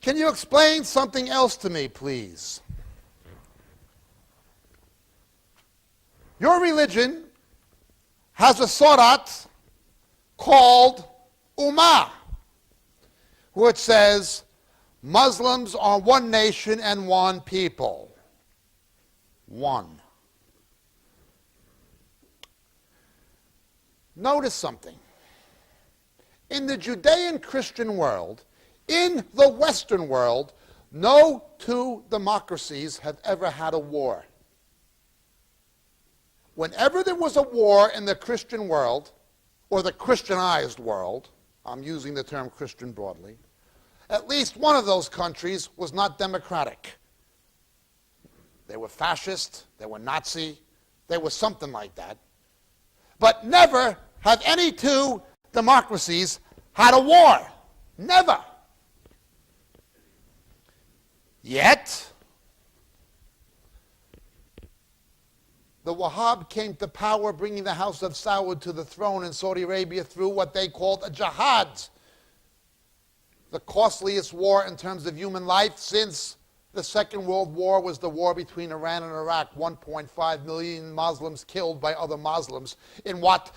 Can you explain something else to me, please? Your religion has a surat called ummah, which says Muslims are one nation and one people. One. Notice something. In the Judean Christian world, in the Western world, no two democracies have ever had a war. Whenever there was a war in the Christian world, or the Christianized world, I'm using the term Christian broadly, at least one of those countries was not democratic. They were fascist, they were Nazi, they were something like that. But never have any two democracies had a war. Never. Yet, the Wahhab came to power, bringing the House of Saud to the throne in Saudi Arabia through what they called a jihad. The costliest war in terms of human life since the Second World War was the war between Iran and Iraq. 1.5 million Muslims killed by other Muslims in what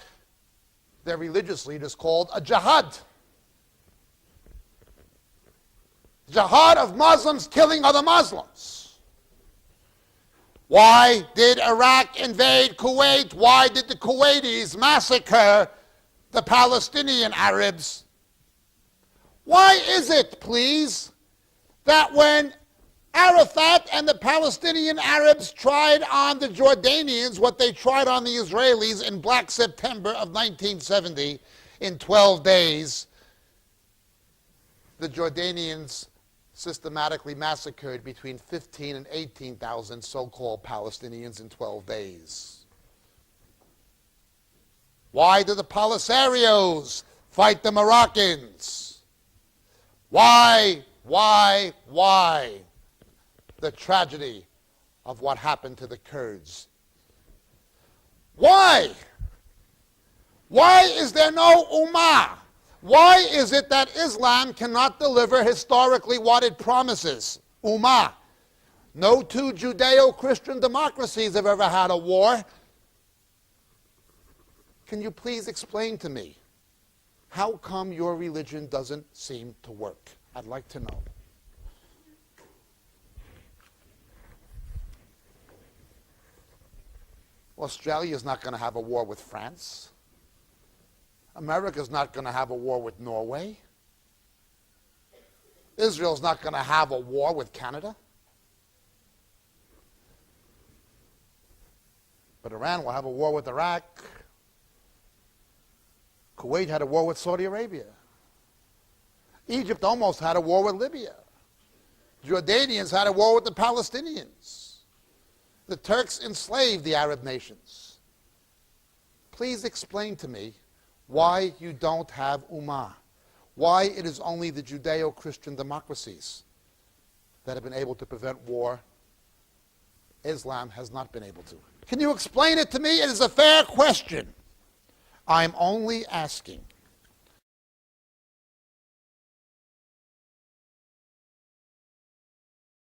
their religious leaders called a jihad. Jihad of Muslims killing other Muslims. Why did Iraq invade Kuwait? Why did the Kuwaitis massacre the Palestinian Arabs? Why is it, please, that when Arafat and the Palestinian Arabs tried on the Jordanians what they tried on the Israelis in Black September of 1970 in 12 days, the Jordanians systematically massacred between 15 and 18,000 so-called Palestinians in 12 days? Why did the Polisarios fight the Moroccans? Why? The tragedy of what happened to the Kurds. Why? Why is there no ummah? Why is it that Islam cannot deliver historically what it promises? Ummah. No two Judeo-Christian democracies have ever had a war. Can you please explain to me how come your religion doesn't seem to work? I'd like to know. Australia is not going to have a war with France. America is not going to have a war with Norway. Israel is not going to have a war with Canada. But Iran will have a war with Iraq. Kuwait had a war with Saudi Arabia. Egypt almost had a war with Libya. Jordanians had a war with the Palestinians. The Turks enslaved the Arab nations. Please explain to me why you don't have ummah, why it is only the Judeo-Christian democracies that have been able to prevent war. Islam has not been able to. Can you explain it to me? It is a fair question. I'm only asking.